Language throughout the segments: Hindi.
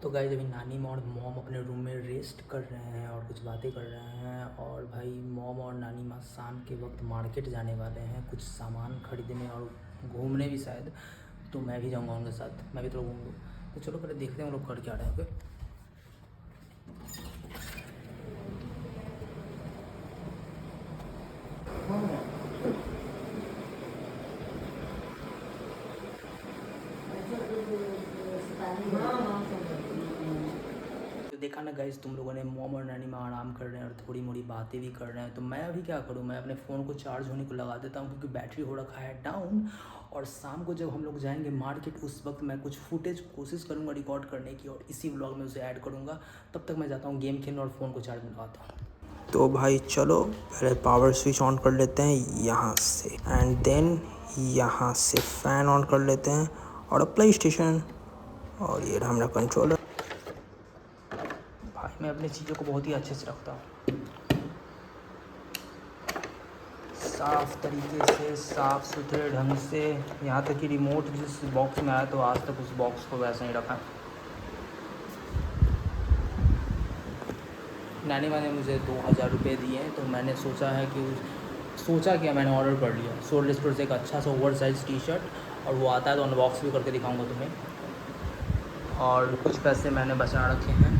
तो गाइस अभी नानी और मॉम अपने रूम में रेस्ट कर रहे हैं और कुछ बातें कर रहे हैं। और भाई मॉम और नानी माँ शाम के वक्त मार्केट जाने वाले हैं कुछ सामान खरीदने और घूमने भी शायद। तो मैं भी जाऊँगा उनके साथ, मैं भी तो घूमूँगा। तो चलो पहले देखते हैं वो लोग कर क्या रहे हैं। ओके तो देखा ना गाइस, तुम लोगों ने मॉम और नानी माँ आराम कर रहे हैं और थोड़ी मोड़ी बातें भी कर रहे हैं। तो मैं अभी क्या करूँ, मैं अपने फ़ोन को चार्ज होने को लगा देता हूँ क्योंकि बैटरी हो रखा है डाउन। और शाम को जब हम लोग जाएंगे मार्केट उस वक्त मैं कुछ फुटेज कोशिश करूँगा रिकॉर्ड करने की और इसी व्लॉग में उसे ऐड करूँगा। तब तक मैं जाता हूँ गेम खेलने और फ़ोन को चार्ज में लगाता हूँ। तो भाई चलो पहले पावर स्विच ऑन कर लेते हैं यहाँ से, एंड देन यहाँ से फ़ैन ऑन कर लेते हैं और प्ले स्टेशन, और ये रहा हमारा कंट्रोलर। भाई मैं अपनी चीज़ों को बहुत ही अच्छे से रखता हूँ, साफ़ तरीके से, साफ़ सुथरे ढंग से। यहाँ तक कि रिमोट जिस बॉक्स में आया तो आज तक उस बॉक्स को वैसा ही रखा। नानी माँ ने मुझे 2000 रुपये दिए हैं, तो मैंने सोचा है कि सोचा क्या, मैंने ऑर्डर कर लिया सोल्ड स्टोर से एक अच्छा सा ओवर साइज़ टी शर्ट। और वो आता है तो अनबॉक्स भी करके दिखाऊंगा तुम्हें। और कुछ पैसे मैंने बचा रखे हैं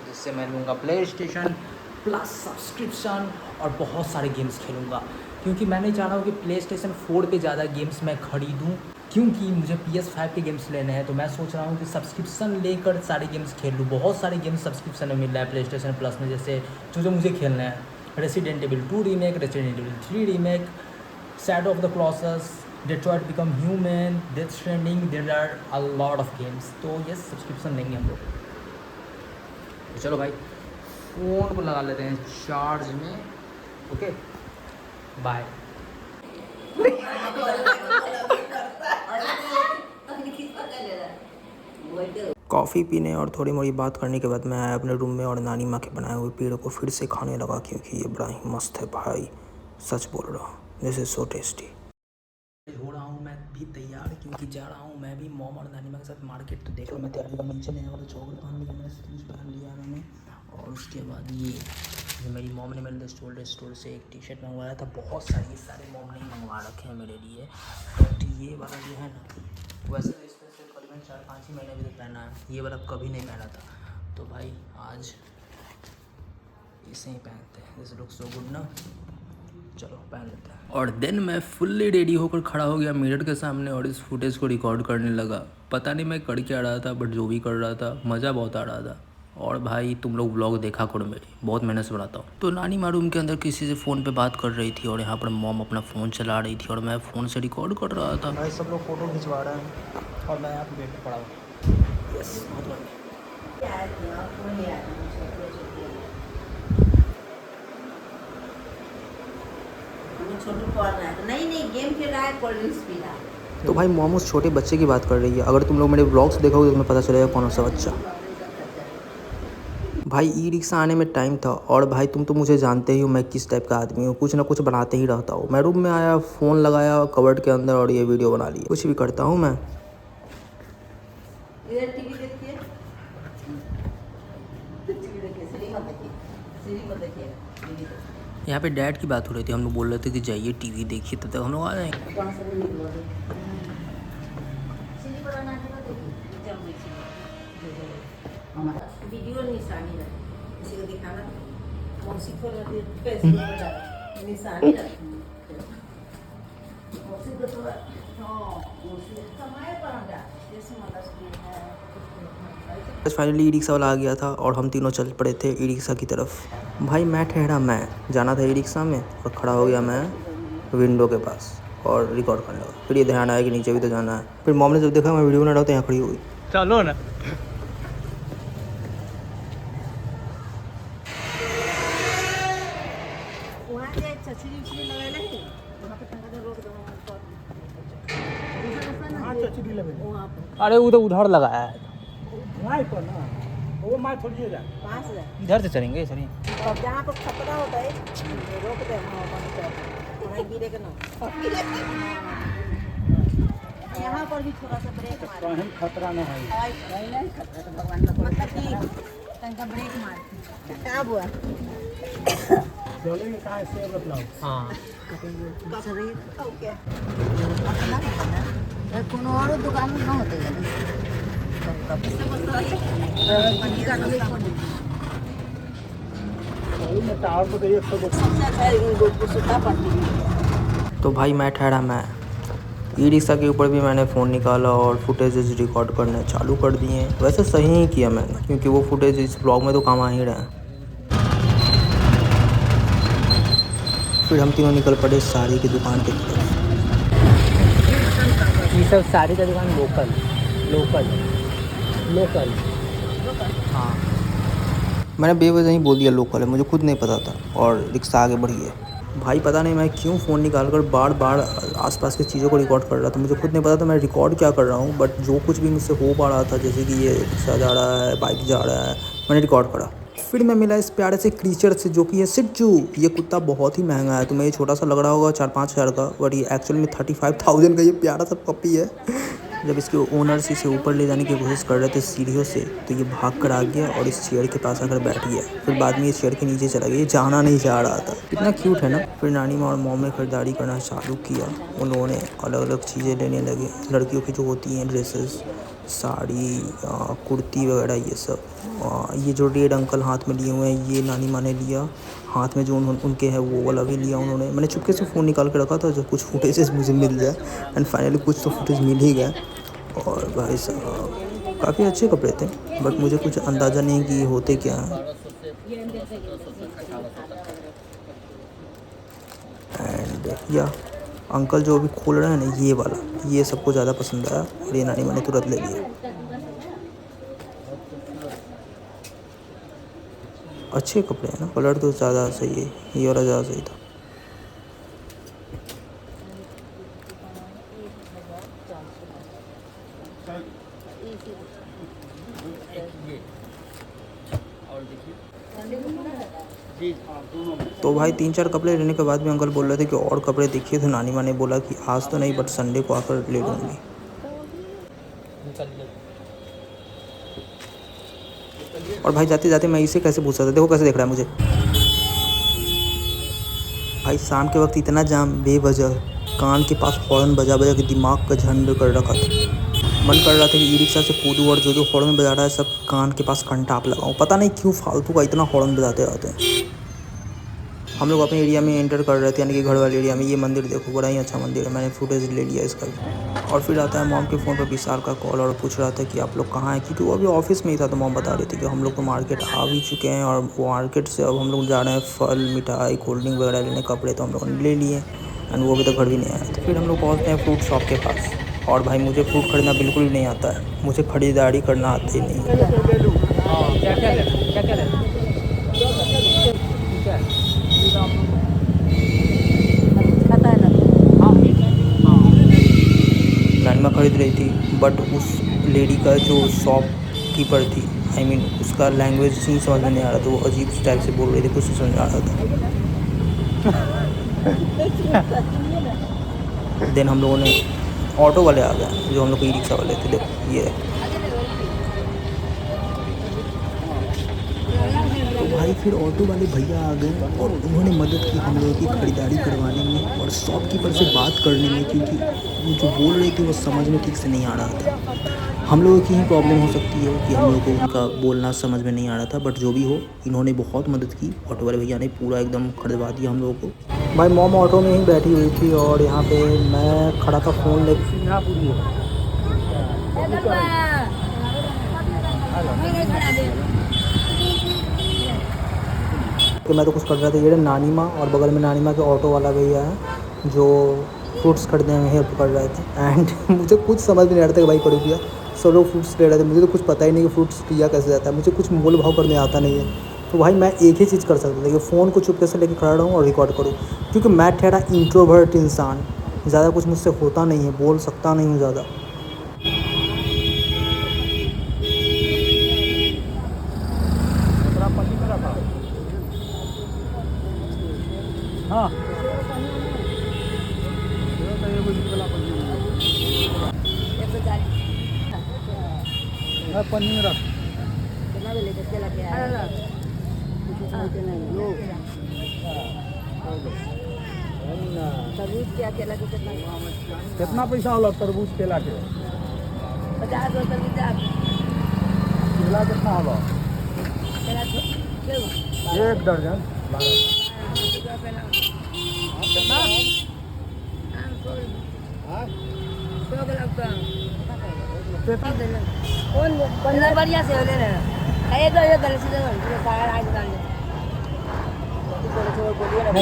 जिससे मैं लूँगा प्ले स्टेशन प्लस सब्सक्रिप्शन और बहुत सारे गेम्स खेलूँगा। क्योंकि मैं नहीं चाह रहा हूँ कि प्ले स्टेशन 4 पे ज़्यादा गेम्स मैं ख़रीदूँ, क्योंकि मुझे PS5 के गेम्स लेने हैं। तो मैं सोच रहा हूँ कि सब्सक्रिप्शन लेकर सारे गेम्स खेल लूँ। बहुत सारे गेम्स सब्सक्रिप्शन में मिल रहा है प्ले स्टेशन प्लस में, जैसे जो मुझे खेलना है Resident Evil 2 remake, Resident Evil 3 remake, Shadow of the Colossus, Detroit Become Human, Death Stranding. There are a lot of games. तो ये सब्सक्रिप्शन लेंगे हम लोग। तो चलो भाई फ़ोन को लगा लेते हैं चार्ज में। Okay bye. कॉफ़ी पीने और थोड़ी मोड़ी बात करने के बाद मैं आया अपने रूम में और नानी माँ के बनाए हुए पेड़ को फिर से खाने लगा, क्योंकि ये बड़ा ही मस्त है भाई, सच बोल रहा हूँ, दिस इज़ सो टेस्टी। हो रहा हूँ मैं भी तैयार, क्योंकि जा रहा हूँ मैं भी मॉम और नानी माँ के साथ मार्केट। तो देख लो मैं तैयारी करने चले यहाँ पर चौकर पहन लिया मैंने, शूज़ पहन लिया मैंने। और उसके बाद ये मेरी मॉम ने मेरे लिए स्टोर से एक टी शर्ट मंगवाया था। बहुत सारे मॉम ने मंगवा रखे हैं मेरे लिए। बट ये वाला जो है ना, वैसे तो इसमें से करीबन 4-5 ही महीने अभी तक पहना है, ये वाला कभी नहीं पहना था। तो भाई आज इसे ही पहनते हैं, दिस लुक सो गुड ना, चलो पहन लेते हैं। और देन मैं फुल्ली रेडी होकर खड़ा हो गया मिरर के सामने और इस फुटेज को रिकॉर्ड करने लगा। पता नहीं मैं कर क्या रहा था, बट जो भी कर रहा था मज़ा बहुत आ रहा था। और भाई तुम लोग व्लॉग देखा करो, मेरी बहुत मेहनत से बनाता हूँ। तो नानी माँ रूम के अंदर किसी से फ़ोन पे बात कर रही थी और यहाँ पर मॉम अपना फ़ोन चला रही थी और मैं फ़ोन से रिकॉर्ड कर रहा था। भाई सब लोग फ़ोटो खिंचवा रहे हैं और मैं यहाँ पे बेड पर पड़ा हूँ। यस बहुत बढ़िया। नहीं गेम खेल रहा है, कोल्ड ड्रिंक्स पी रहा है। तो भाई मॉम उस छोटे बच्चे की बात कर रही है। अगर तुम लोग मेरे ब्लॉग्स देखोगे तो तुम्हें पता चलेगा कौन सा बच्चा। भाई ई रिक्शा आने में टाइम था, और भाई तुम तो मुझे जानते ही हो मैं किस टाइप का आदमी हूँ, कुछ ना कुछ बनाते ही रहता हूँ। मैं रूम में आया, फ़ोन लगाया कवर्ड के अंदर और ये वीडियो बना ली। कुछ भी करता हूँ मैं। इधर टीवी देखिए, यहाँ पे डैड की बात हो रही थी, हम लोग बोल रहे थे कि जाइए टीवी देखिए, तब तक हम लोग आ जाएंगे। वीडियो निशानी रखी, किसी को दिखाना मौसी को निशानी रखी। मौसी को थोड़ा फाइनली ई रिक्शा वाला आ गया था और हम तीनों चल पड़े थे ई रिक्शा की तरफ। भाई मैं ठहरा, मैं जाना था ई रिक्शा में और खड़ा हो गया मैं विंडो के पास और रिकॉर्ड करने लगा। फिर ये ध्यान आया कि नीचे भी तो जाना है। फिर मॉम ने जब देखा मैं वीडियो बना रहा हूँ तो यहाँ खड़ी हुई। चलो ना। अरे वो तो उधर लगाया है, वो मार छोड़िए जा, इधर से चलेंगे चलिए। और जहाँ पर खतरा होता है रोक दे, वहाँ गिरे के ना। यहाँ पर भी थोड़ा सा ब्रेक मार, कहीं खतरा न है। नहीं खतरा तो भगवान का मतलब कि तनका ब्रेक मार क्या हुआ चलेंगे कहाँ से बतलाओ। हाँ शरीर ओके अपना पता कोनो और दुकान में न होते टावर पर गई तो भाई मैं ठहरा, मैं ई रिक्शा के ऊपर भी मैंने फ़ोन निकाला और फुटेजेस रिकॉर्ड करने चालू कर दिए। वैसे सही ही किया मैंने, क्योंकि वो फुटेज इस ब्लॉग में तो काम आ ही रहे हैं। फिर हम तीनों निकल पड़े साड़ी की दुकान की तरफ। ये सब साड़ी का दुकान लोकल लोकल लोकल। हाँ मैंने बेवजह ही बोल दिया लोकल है, मुझे खुद नहीं पता था और रिक्शा आगे बढ़ी है। भाई पता नहीं मैं क्यों फ़ोन निकाल कर बार बार आसपास की चीज़ों को रिकॉर्ड कर रहा था। मुझे खुद नहीं पता था मैं रिकॉर्ड क्या कर रहा हूँ, बट जो कुछ भी मुझसे हो पा रहा था, जैसे कि ये रिक्शा जा रहा है, बाइक जा रहा है, मैंने रिकॉर्ड करा। फिर मैं मिला इस प्यारे से क्रीचर से, जो कि है सिट्चू। ये कुत्ता बहुत ही महंगा है, तुम्हें ये छोटा सा लग रहा होगा 4-5 हज़ार का, बट ये एक्चुअल में 35,000 का ये प्यारा सा पपी है। जब इसके ओनर्स इसे ऊपर ले जाने की कोशिश कर रहे थे सीढ़ियों से, तो ये भाग कर आ गया और इस चेयर के पास आकर बैठ गया। फिर बाद में ये चेयर के नीचे चला गया, ये जाना नहीं चाह रहा था। कितना क्यूट है ना। फिर नानी माँ और मॉम ने खरीदारी करना चालू किया। उन लोगों ने अलग अलग चीज़ें लेने लगे, लड़कियों की जो होती हैं ड्रेसेस, साड़ी, कुर्ती वगैरह, ये सब। ये जो रेड अंकल हाथ में लिए हुए हैं, ये नानी माँ ने लिया। हाथ में जो उनके है वो वाला भी लिया उन्होंने। मैंने चुपके से फ़ोन निकाल के रखा था, जब कुछ फुटेजेस मुझे मिल जाए, एंड फाइनली कुछ तो फुटेज मिल ही गया। और भाई साहब काफ़ी अच्छे कपड़े थे, बट मुझे कुछ अंदाज़ा नहीं कि होते क्या हैं। एंड या अंकल जो अभी खोल रहे हैं ना, ये वाला, ये सबको ज़्यादा पसंद आया और ये नानी मैंने तुरंत ले लिया। अच्छे कपड़े हैं ना, कलर तो ज़्यादा सही है, ये वाला ज़्यादा सही था। तो भाई 3-4 कपड़े लेने के बाद भी अंकल बोल रहे थे कि और कपड़े देखिए, तो नानी माँ ने बोला कि आज तो नहीं, बट संडे को आकर ले लूँगी। और भाई जाते जाते मैं इसे कैसे पूछ सकता, देखो कैसे देख रहा है मुझे। भाई शाम के वक्त इतना जाम बेवजह, कान के पास हॉर्न बजा बजा के दिमाग का झंड कर रखा था। मन कर रहा था कि ई रिक्शा से कूदूँ और जो जो हॉर्न बजा रहा है सब कान के पास कंटाप लगाऊँ। पता नहीं क्यों फालतू का इतना हॉर्न बजाते रहते हैं। हम लोग अपने एरिया में एंटर कर रहे थे, यानी कि घर वाले एरिया में। ये मंदिर देखो, बड़ा ही अच्छा मंदिर है, मैंने फुटेज ले लिया इसका भी। और फिर आता है मॉम के फ़ोन पर विशाल का कॉल और पूछ रहा था कि आप लोग कहाँ हैं, क्योंकि वो अभी ऑफिस में ही था। तो मॉम बता रही थी कि हम लोग तो मार्केट आ भी चुके हैं और वो मार्केट से अब हम लोग जा रहे हैं फल, मिठाई, कोल्ड ड्रिंक वगैरह लेने। कपड़े तो हम लोगों ने ले लिए एंड वो अभी तक घर भी नहीं आया। तो फिर हम लोग पहुँचते हैं फ्रूट शॉप के पास। और भाई मुझे फ्रूट खरीदना बिल्कुल भी नहीं आता है, मुझे खरीदारी करना आता ही नहीं है। नानी खरीद रही थी, बट उस लेडी का जो शॉप कीपर थी, आई मीन उसका लैंग्वेज नहीं समझ में नहीं आ रहा था। वो अजीब स्टाइल से बोल रही थी, कुछ समझ में आ रहा था। देन हम लोगों ने ऑटो वाले आ गए, जो हम लोग ई रिक्शा वाले थे। देखो ये तो भाई फिर ऑटो वाले भैया आ गए और उन्होंने मदद की हम लोगों की ख़रीदारी करवाने में और शॉपकीपर से बात करने में, क्योंकि वो जो बोल रहे थे वो समझ में ठीक से नहीं आ रहा था। हम लोगों की ही प्रॉब्लम हो सकती है कि हम लोगों को उनका बोलना समझ में नहीं आ रहा था, बट जो भी हो, इन्होंने बहुत मदद की। ऑटो वाले भैया ने पूरा एकदम खरीदवा दिया हम लोगों को। भाई मॉम ऑटो में ही बैठी हुई थी और यहाँ पे मैं खड़ा था फ़ोन ले। कि मैं तो कुछ कर रहा था। ये नानी माँ और बगल में नानी माँ के ऑटो वाला भैया है जो फ्रूट्स खरीदने में हेल्प कर रहे थे। एंड मुझे कुछ समझ में नहीं आ रहा था कि भाई करो क्या, सब लोग फ्रूट्स ले रहे थे। मुझे तो कुछ पता ही नहीं कि फ्रूट्स लिया कैसे जाता है, मुझे कुछ मोल भाव करने आता नहीं है। तो भाई मैं एक ही चीज़ कर सकता था कि फ़ोन को चुपके से लेकर खड़ा रहूँ और रिकॉर्ड करूँ, क्योंकि मैं ठहरा इंट्रोवर्ट इंसान, ज़्यादा कुछ मुझसे होता नहीं है, बोल सकता नहीं हूँ ज़्यादा। हाँ पन्नी में रख। कितना भी लेके केला के आया कुछ सोचे नहीं लो तरबूज क्या केला के कितना पैसा होला तरबूज केला के? 50 रुपये केला कितना होला? केला एक दर्जन 12। कितना? कौन बढ़िया से ले रहे एक गले से नहीं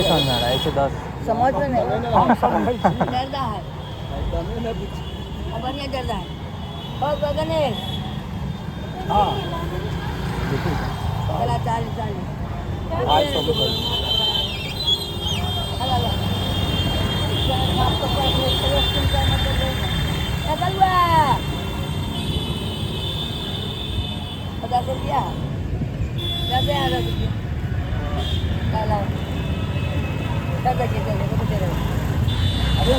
समझ में आ रहा है 110। समझ में नहीं हम समझ डरदा है बढ़िया डरदा है और गगनेश हाँ चला 40 आज तो बिल्कुल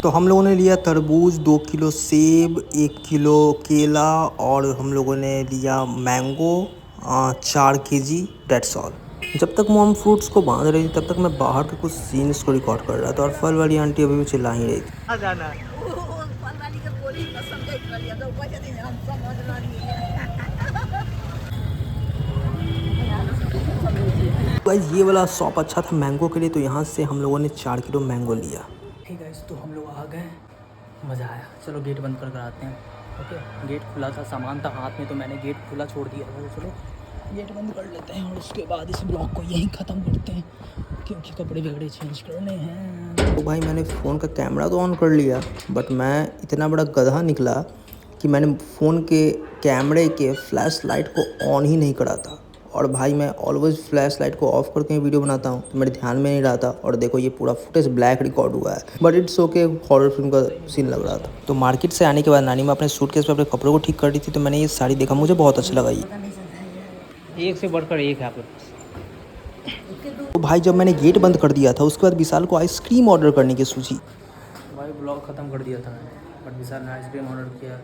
तो हम लोगों ने लिया तरबूज, 2 किलो सेब, 1 किलो केला और हम लोगों ने लिया मैंगो 4 केजी। That's all. जब तक मॉम फ्रूट्स को बांध रही थी तब तक मैं बाहर के कुछ सीन्स को रिकॉर्ड कर रहा था और फल वाली आंटी अभी भी चिल्ला ही रही थी। जाना गाइस ये वाला शॉप अच्छा था मैंगो के लिए, तो यहाँ से हम लोगों ने 4 किलो मैंगो लिया। ठीक है तो हम लोग आ गए, मज़ा आया। चलो गेट बंद कर आते हैं। ओके गेट खुला था, सामान था हाथ में तो मैंने गेट खुला छोड़ दिया था। तो चलो गेट बंद कर लेते हैं और उसके बाद इस ब्लॉग को यहीं ख़त्म करते हैं क्योंकि कपड़े वगड़े चेंज करने हैं। तो भाई मैंने फ़ोन का कैमरा तो ऑन कर लिया, बट मैं इतना बड़ा गधा निकला कि मैंने फ़ोन के कैमरे के फ्लैश लाइट को ऑन ही नहीं करा था। और भाई मैं ऑलवेज फ्लैश लाइट को ऑफ करके वीडियो बनाता हूँ तो मेरे ध्यान में नहीं रहा था। और देखो ये पूरा फुटेज ब्लैक रिकॉर्ड हुआ है, but it's okay, horror film का सीन लग रहा था। तो मार्केट से आने के बाद नानी मैं अपने सूटकेस पे अपने कपड़ों को ठीक कर रही थी, तो मैंने ये साड़ी देखा, मुझे बहुत अच्छा लगा। ये एक से बढ़कर एक है। तो भाई जब मैंने गेट बंद कर दिया था उसके बाद विशाल को आइसक्रीम ऑर्डर करने की सूझी। भाई ब्लॉग ख़त्म कर दिया था मैंने, बट विशाल ने आइसक्रीम ऑर्डर किया।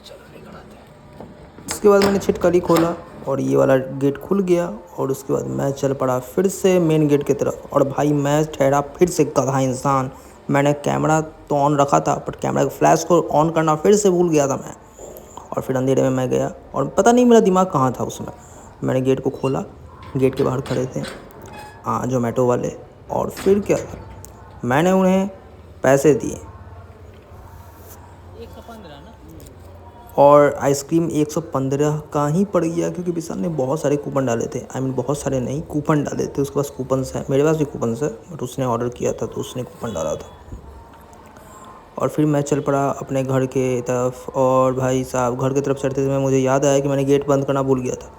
चलो लेकर आते हैं। इसके बाद मैंने छिटकली खोला और ये वाला गेट खुल गया और उसके बाद मैं चल पड़ा फिर से मेन गेट की तरफ। और भाई मैं ठहरा फिर से गधा इंसान। मैंने कैमरा तो ऑन रखा था बट कैमरा के फ्लैश को ऑन करना फिर से भूल गया था मैं। और फिर अंधेरे में मैं गया और पता नहीं मेरा दिमाग कहाँ था उसमें। मैंने गेट को खोला, गेट के बाहर खड़े थे जोमेटो वाले। और फिर क्या था, मैंने उन्हें पैसे दिए 115 ना, और आइसक्रीम 115 का ही पड़ गया क्योंकि विशाल ने बहुत सारे कूपन डाले थे। आई मीन बहुत सारे नहीं, कूपन डाले थे। उसके पास कूपन्स हैं, मेरे पास भी कूपन्स है, बट उसने ऑर्डर किया था तो उसने कूपन डाला था। और फिर मैं चल पड़ा अपने घर के तरफ। और भाई साहब घर की तरफ चढ़ते समय मुझे याद आया कि मैंने गेट बंद करना भूल गया था।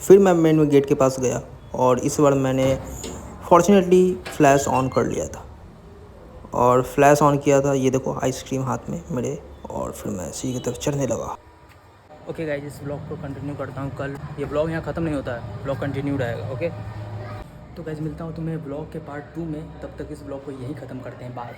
फिर मैं मेन गेट के पास गया और इस बार मैंने फॉर्चुनेटली फ्लैश ऑन कर लिया था। और फ्लैश ऑन किया था, ये देखो आइसक्रीम हाथ में मेरे। और फिर मैं सीढ़ी की तरफ चढ़ने लगा। ओके गाइस इस ब्लॉग को कंटिन्यू करता हूँ कल। ये ब्लॉग यहाँ ख़त्म नहीं होता है, ब्लॉग कंटिन्यू रहेगा। ओके तो गाइस मिलता हूँ तुम्हें ब्लॉग के पार्ट 2 में। तब तक इस ब्लॉग को यहीं ख़त्म करते हैं। बाय।